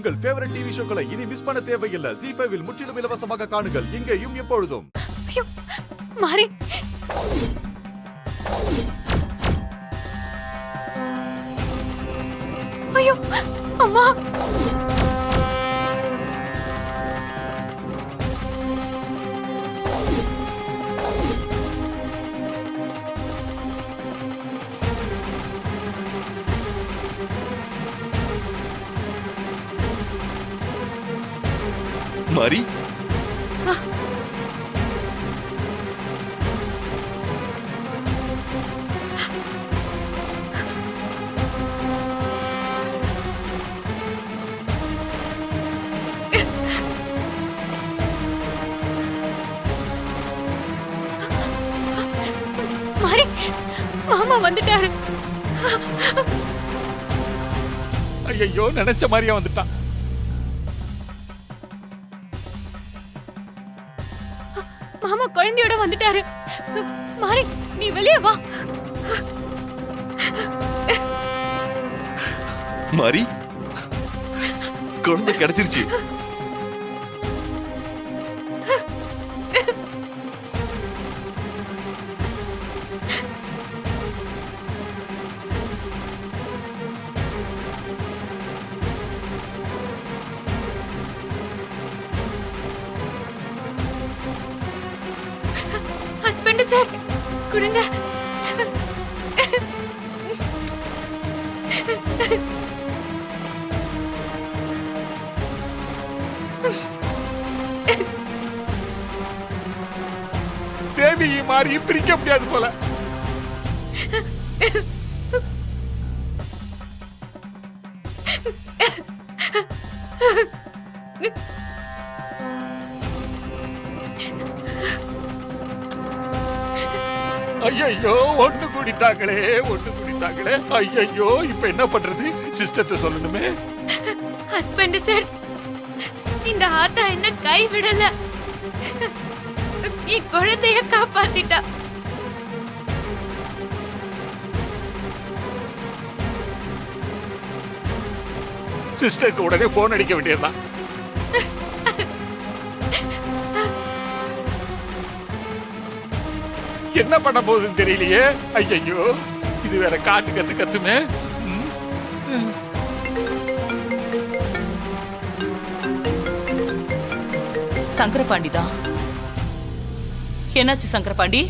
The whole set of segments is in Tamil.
உங்கள் ஃபேவரட் டிவி ஷோக்களை இனி மிஸ் பண்ண தேவையில்லை. ZEE5 இல் முற்றிலும் இலவசமாக காணுங்கள். இங்கேயும் எப்பொழுதும். ஐயோ மாறி, ஐயோ அம்மா, மாரி, மாறி, மாமா வந்துட்டாரு. ஐயோ, நினைச்ச மாதிரியா வந்துட்டான். மாமா குழந்தையோட வந்துட்டாரு. மாறி, நீ வெளியே வா. மாரி, குழந்தை கிடைச்சிருச்சு. ஹஸ்பண்ட் சார் கொடுங்க. தேவி மாறி பிரிக்க முடியாது போல. ஐயோ, ஒண்ணு கூடிட்டாங்களே. ஐயோ, இப்ப என்ன பண்றது? சிஸ்டர்ட்ட சொல்லணுமே. ஹஸ்பண்ட் சார், இந்த ஆத்தா என்ன கைவிடல. நீ குழந்தைய காப்பாத்திட்டா. சிஸ்டருக்கு உடனே போன் அடிக்க வேண்டியதுதான். என்ன பண்ண போகுதுன்னு தெரியலையே. ஐயோ, இது வேற காட்டு கத்துமே. சங்கரபாண்டி தான். என்னாச்சு சங்கரபாண்டி?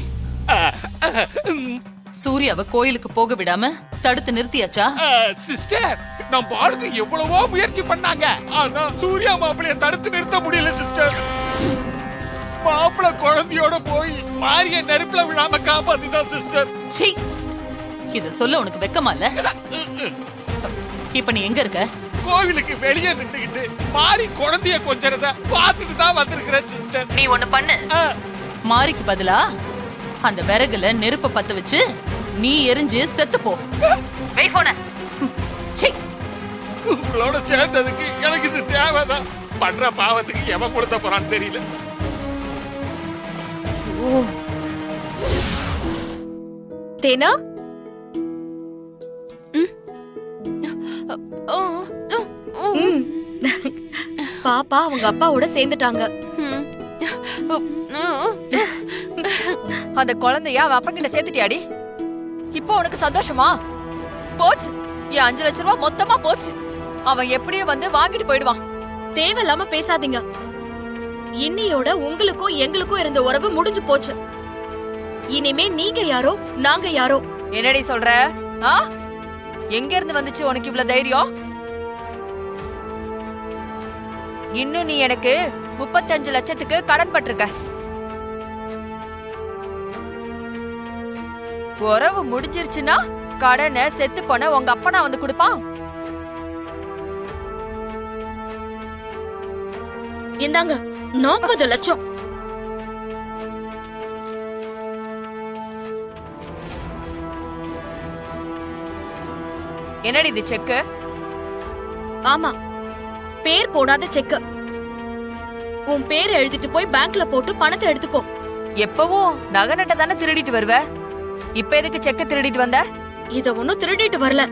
சூர்யாவை கோயிலுக்கு போக விடாம தடுத்து நிறுத்தியாச்சா? சிஸ்டர், நான் பாருக்கு எவ்வளவோ முயற்சி பண்ணாங்க. ஆனா சூர்யா மாப்பிளைய தடுத்து நிறுத்த முடியல சிஸ்டர். மாப்பிள குழந்தையோட போய் மாரிய நெருப்புல விழாம காப்பாத்திதான் சிஸ்டர். சீ, இத சொல்ல உனக்கு வெக்கமா இல்ல? இப்ப நீ எங்க இருக்க? கோவிலுக்கு வெளியே நின்றுகிட்டு மாரி குழந்தைய கொஞ்சறத பாத்துட்டு தான் வந்திருக்கிறேன் சிஸ்டர். நீ ஒண்ணு பண்ணு. மாரிக்கு பதிலா அந்த விறகுல நெருப்ப பத்த வச்சு நீ எரிஞ்சு செத்து போ. வெய் போன. உங்களோட சேர்ந்ததுக்கு எனக்கு இது தேவைதான். பண்ற பாவத்துக்கு எவன் கொடுத்த போறான்னு தெரியல. தேனா, பாப்பா அவங்க அப்பாவோட சேர்ந்துட்டாங்க. அந்த குழந்தைய அவ அப்பா கிட்ட சேர்த்துட்டியாடி? இப்போ உனக்கு சந்தோஷமா? போச்சு, என் 5 லட்சம் ரூபாய் மொத்தமா போச்சு. அவன் எப்படியும் வந்து வாங்கிட்டு போயிடுவான். தேவையில்லாம பேசாதீங்க. இன்னையோட உங்களுக்கும் எங்களுக்கும் இருந்த உறவு முடிஞ்சு போச்சு. இனிமே நீங்க யாரோ நாங்க யாரோ. என்னடி சொல்ற? எங்க இருந்து வந்துச்சு உனக்கு இவ்வளவு தைரியம்? இன்னும் நீ எனக்கு 35 லட்சத்துக்கு கடன் பட்டிருக்க. உறவு முடிஞ்சிருச்சுன்னா கடனை செத்து போன உங்க அப்பனா வந்து கொடுப்பான். இந்தாங்க 40 லட்சம். என்னடி இது செக்கு? ஆமா, பேர் போடாத செக். உன் பேர் எழுதிட்டு போய் பேங்க்ல போட்டு பணத்தை எடுத்துக்கோ. எப்பவும் நகை நட்டை தானே திருடிட்டு வருவ, இப்ப எதுக்கு செக்க திருடிட்டு வந்த? இத ஒண்ணும் திருடிட்டு வரல,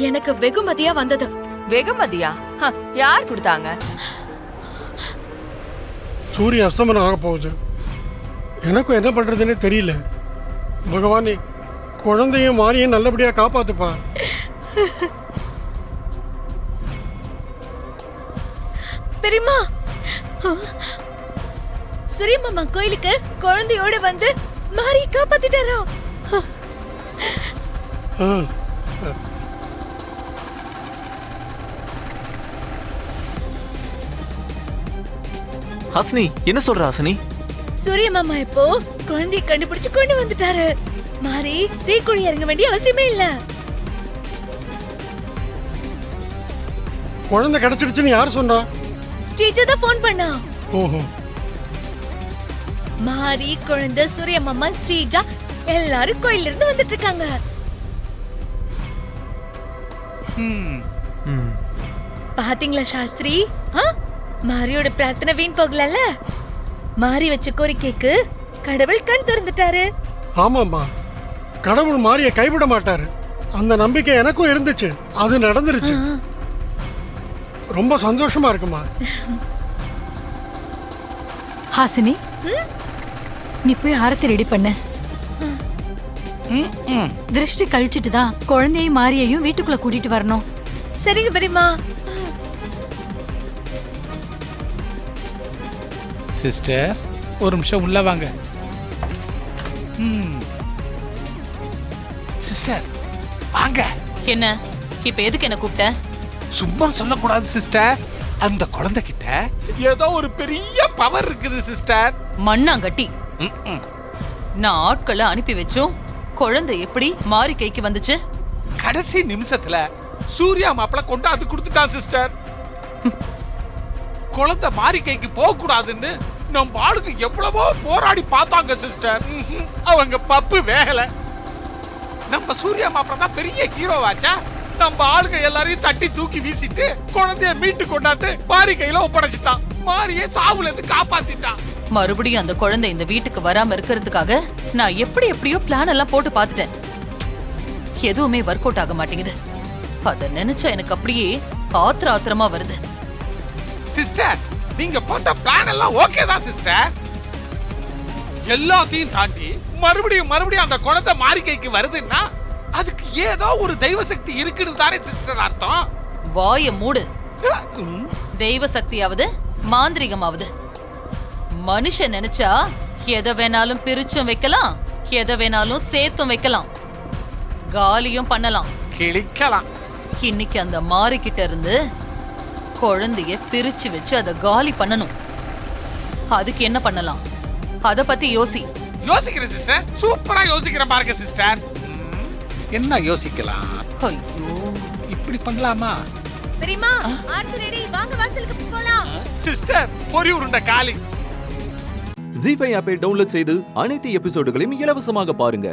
எனக்கு வெகுமதியா வந்தது. வெகுமதியா? யார் கொடுத்தாங்க? சூரிய அஸ்தமனம் ஆக போகுது. எனக்கும் என்ன பண்றதுன்னே தெரியல. பகவானே, குழந்தையும் மாரியும் நல்லபடியா காப்பாத்துப்பா. பெரியம்மா, சூரியமாமா கோயிலுக்கு குழந்தையோட வந்து மாரி காப்பாத்திட்டாரா? ஆ, ஹாசினி, என்ன சொல்ற ஹாசினி? சூரியமாமா இப்போ குழந்தையை கண்டுபிடிச்சு கொண்டு வந்துட்டாரு. மாரி தீக்குழி இறங்க வேண்டிய அவசியமே இல்ல. குழந்தை கிடைச்சிடுச்சுன்னு யார் சொன்னா? ஸ்ரீஜா தான் போன் பண்ணா. ஓஹோ, மாரி, குழந்தை, சூரியமாமா, ஸ்ரீஜா எல்லாரும் கோயில்ல இருந்து வந்துட்டு இருக்காங்க. பாத்தீங்களா சாஸ்திரி? மாரியோட பிரார்த்தனை வீண் போகலல்ல. மாரி வச்ச கோரிக்கைக்கு கடவுள் கண் திறந்துட்டாரு. ஆமாம்மா, கடவுள் மாரியை கைவிட மாட்டாரு. அந்த நம்பிக்கை எனக்கும் இருந்துச்சு. அது நடந்துருச்சு. ரொம்ப சந்தோஷமா இருக்குமா. ஹாசினி, நீ போய் ஆரத்தி ரெடி பண்ண. திருஷ்டி கழிச்சிட்டு தான் குழந்தையும் மாரியையும் வீட்டுக்குள்ள கூட்டிட்டு வரணும். சரிங்க பெரியம்மா. சிஸ்டர், ஒரு நிமிஷம் உள்ள வாங்க. சிஸ்டர் வாங்க. என்ன இப்ப எதுக்கு என்ன கூப்பிட்ட? சும்மா சொல்லக்கூடாது சிஸ்டர். அந்த குழந்தை கிட்ட ஏதோ ஒரு பெரிய பவர் இருக்குது சிஸ்டர். மண்ணாங்கட்டி, நான் ஆட்களை அனுப்பி வச்சும் குழந்தை எப்படி மாரி கைக்கு வந்துச்சு? கடைசி நிமிஷத்துல சூர்யா மாப்பிள கொண்டு அது கொடுத்துட்டான் சிஸ்டர். குழந்தை மாரி கைக்கு போக கூடாதுன்னு நம்ம ஆளுக்கு எவ்வளவோ போராடி பார்த்தாங்க சிஸ்டர். அவங்க பப்பு வேகல. நம்ம சூர்யா மாப்பிள தான் பெரிய ஹீரோவாச்சா. நம்ம ஆளுங்க எல்லாரையும் தட்டி தூக்கி வீசிட்டு குழந்தைய மீட்டு கொண்டாந்து மாரி கையில ஒப்படைச்சிட்டான். மாரியை சாவுல இருந்து காப்பாத்திட்டான். மறுபடியும் அந்த குழந்தை இந்த வீட்டுக்கு வராம இருக்கிறதுக்காக நான் எப்படியோ பிளான் எல்லாம் போட்டு பார்த்துட்டேன். எதுவுமே ஒர்க் அவுட் ஆக மாட்டேங்குது. அத நினைச்சா எனக்கு அப்படியே ஆத்திரமா வருது. சிஸ்டர், நீங்க போட்ட பிளான் எல்லாம் ஓகே தான் சிஸ்டர். எல்லாத்தையும் தாண்டி மறுபடியும் அந்த குழந்தை மாரி கைக்கு வருதுன்னா அதுக்கு ஏதோ ஒரு தெய்வ சக்தி இருக்குன்னு தானே சிஸ்டர் அர்த்தம். வாய மூடு. தெய்வ சக்தியாவது மாந்திரிகமாவது மனுஷன் நினைச்சா எதை வேணாலும் பிரிச்சும் வைக்கலாம், எதை வேணாலும் சேர்த்தும் வைக்கலாம், காலியும் பண்ணலாம், கிழிக்கலாம். இன்னைக்கு அந்த மாறிக்கிட்ட இருந்து குழந்தைய பிரிச்சு வச்சு அதை காலி பண்ணணும். அதுக்கு என்ன பண்ணலாம்? அத பத்தி யோசிக்கிறேன் சிஸ்டர். சூப்பரா யோசிக்கிறேன் பாருங்க சிஸ்டர். என்ன யோசிக்கலாம்? ஐயோ, இப்படி பண்ணலாமா? பெரியம்மா, ஆர்த்தி ரெடி, வாங்க வாசலுக்கு போலாம். சிஸ்டர், பொரி உருண்டை காலி. ஜீ5 ஆப்பை டவுன்லோட் செய்து அனைத்து எபிசோடுகளையும் இலவசமாக பாருங்க.